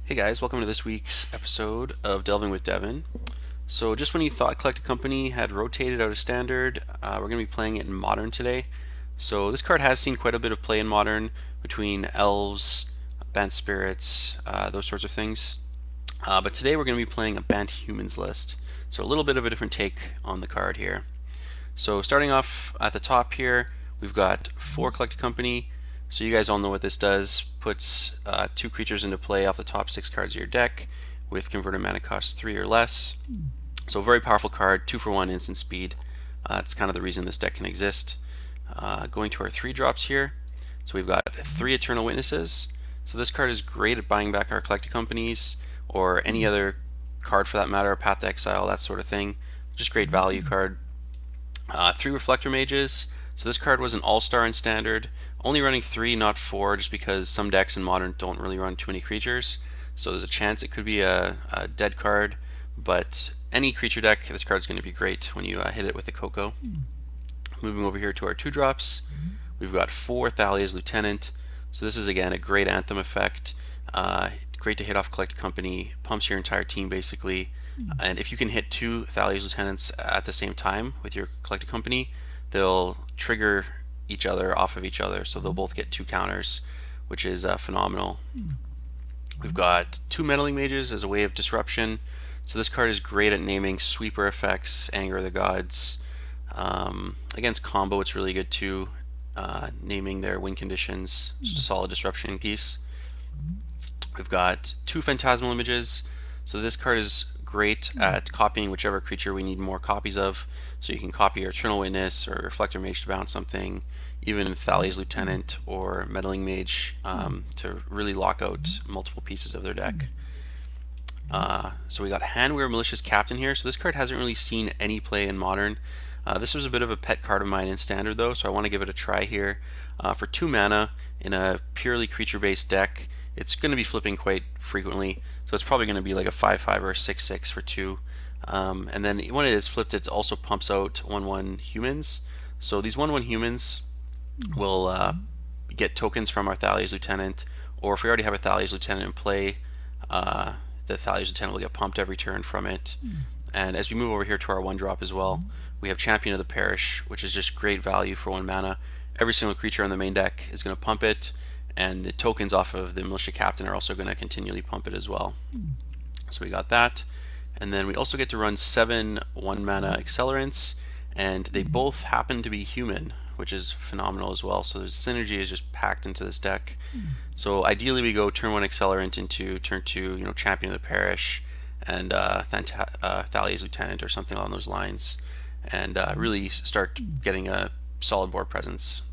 Hey guys, welcome to this week's episode of Delving with Devin. So, just when you thought Collect a Company had rotated out of Standard, we're going to be playing it in Modern today. So, this card has seen quite a bit of play in Modern between Elves, Bant Spirits, those sorts of things. But today we're going to be playing a Bant Humans list. So, a little bit of a different take on the card here. So, starting off at the top here, we've got 4 Collect a Company. So you guys all know what this does. Puts 2 creatures into play off the top 6 cards of your deck with converted mana cost 3 or less. So very powerful card, 2 for 1 instant speed. It's kind of the reason this deck can exist. Going to our 3 drops here. So we've got 3 Eternal Witnesses. So this card is great at buying back our Collected Companies or any other card for that matter, Path to Exile, that sort of thing. Just great value card. 3 Reflector Mages. So this card was an all-star in Standard, only running 3, not 4, just because some decks in Modern don't really run too many creatures. So there's a chance it could be a dead card, but any creature deck, this card is going to be great when you hit it with the Coco. Moving over here to our 2 drops, we've got 4 Thalia's Lieutenant. So this is again a great Anthem effect. Great to hit off Collect Company, pumps your entire team basically. And if you can hit 2 Thalia's Lieutenants at the same time with your Collected Company, they'll trigger each other off of each other, so they'll both get 2 counters, which is phenomenal. We've got 2 Meddling Mages as a way of disruption. So this card is great at naming sweeper effects, Anger of the Gods. Against combo, it's really good too, naming their win conditions. Just a solid disruption piece. We've got 2 Phantasmal Images. So this card is great at copying whichever creature we need more copies of. So you can copy your Eternal Witness or Reflector Mage to bounce something, even Thalia's Lieutenant or Meddling Mage to really lock out multiple pieces of their deck. So we got Handwear Malicious Captain here. So this card hasn't really seen any play in Modern. This was a bit of a pet card of mine in Standard though, so I want to give it a try here. For 2 mana in a purely creature-based deck, it's going to be flipping quite frequently, so it's probably going to be like a 5/5 or a 6/6 for 2. And then when it is flipped, it also pumps out 1/1 humans. So these 1/1 humans will get tokens from our Thalia's Lieutenant, or if we already have a Thalia's Lieutenant in play, the Thalia's Lieutenant will get pumped every turn from it. And as we move over here to our 1 drop as well, we have Champion of the Parish, which is just great value for 1 mana. Every single creature on the main deck is going to pump it, and the tokens off of the Militia Captain are also going to continually pump it as well. So we got that. And then we also get to run 7 1 mana Accelerants, and they both happen to be human, which is phenomenal as well. So the synergy is just packed into this deck. So ideally we go turn 1 Accelerant into turn 2, Champion of the Parish and Thalia's Lieutenant or something along those lines, and really start getting a solid board presence.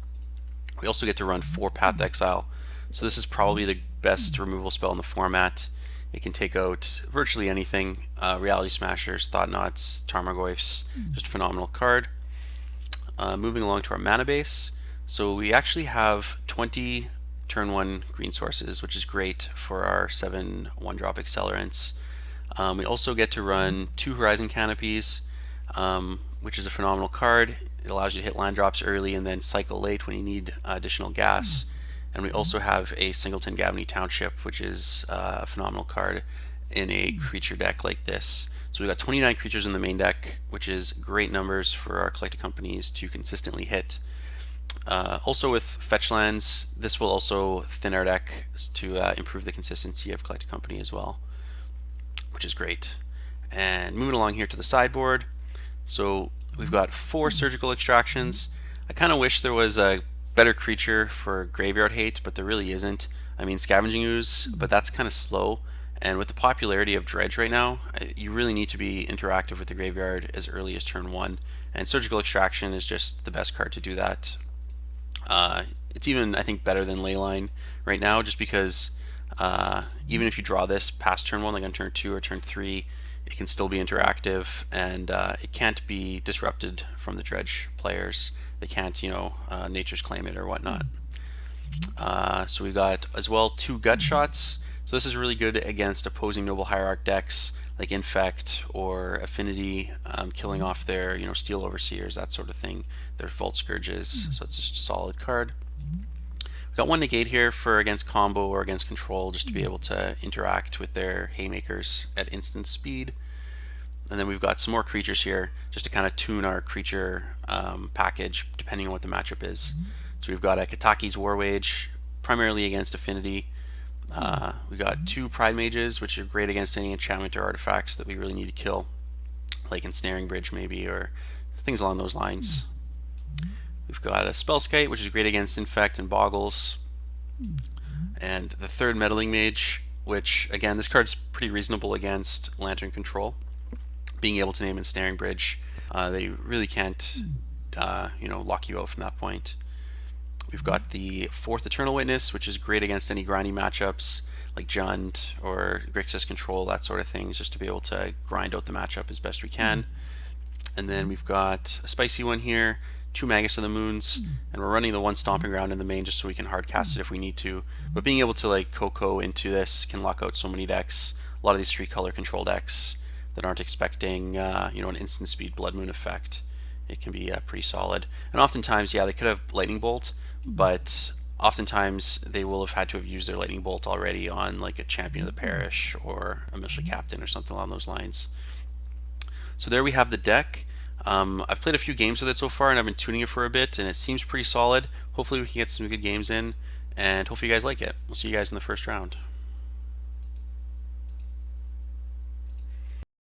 We also get to run 4 Path to Exile. So this is probably the best removal spell in the format. It can take out virtually anything. Reality Smashers, Thought Knots, Tarmogoyfs, just a phenomenal card. Moving along to our mana base. So we actually have 20 turn 1 green sources, which is great for our 7 1-drop Accelerants. We also get to run 2 Horizon Canopies, which is a phenomenal card. It allows you to hit land drops early and then cycle late when you need additional gas. And we also have a Singleton Gabney Township, which is a phenomenal card in a creature deck like this. So we've got 29 creatures in the main deck, which is great numbers for our Collected Companies to consistently hit. Also with fetch lands, this will also thin our deck to improve the consistency of Collected Company as well, which is great. And moving along here to the sideboard, so we've got 4 Surgical Extractions. I kind of wish there was a better creature for Graveyard Hate, but there really isn't. I mean, Scavenging Ooze, but that's kind of slow. And with the popularity of Dredge right now, you really need to be interactive with the graveyard as early as turn 1. And Surgical Extraction is just the best card to do that. It's even, I think, better than Leyline right now, just because even if you draw this past turn 1, like on turn 2 or turn 3, it can still be interactive, and it can't be disrupted from the Dredge players. They can't, Nature's Claim it or whatnot. So we've got as well 2 Gut Shots. So this is really good against opposing Noble Hierarch decks like Infect or Affinity, killing off their Steel Overseers, that sort of thing, their Vault Scourges. So it's just a solid card. Got one negate here for against combo or against control, just to be able to interact with their haymakers at instant speed. And then we've got some more creatures here just to kind of tune our creature package depending on what the matchup is. So we've got a Kataki's War Wage, primarily against Affinity. We've got two Pride Mages, which are great against any enchantment or artifacts that we really need to kill, like Ensnaring Bridge maybe, or things along those lines. We've got a Spellskite, which is great against Infect and Boggles. And the third Meddling Mage, which, again, this card's pretty reasonable against Lantern Control. Being able to name Ensnaring Bridge, they really can't, lock you out from that point. We've got the fourth Eternal Witness, which is great against any grindy matchups like Jund or Grixis Control, that sort of thing, just to be able to grind out the matchup as best we can. And then we've got a spicy one here, two Magus of the Moons, and we're running the one Stomping Ground in the main just so we can hard cast it if we need to. But being able to like Coco into this can lock out so many decks. A lot of these 3-color control decks that aren't expecting an instant speed Blood Moon effect. It can be pretty solid. And oftentimes, yeah, they could have Lightning Bolt, but oftentimes they will have had to have used their Lightning Bolt already on like a Champion of the Parish or a Militia Captain or something along those lines. So there we have the deck. I've played a few games with it so far, and I've been tuning it for a bit, and it seems pretty solid. Hopefully we can get some good games in, and hopefully you guys like it. We'll see you guys in the first round.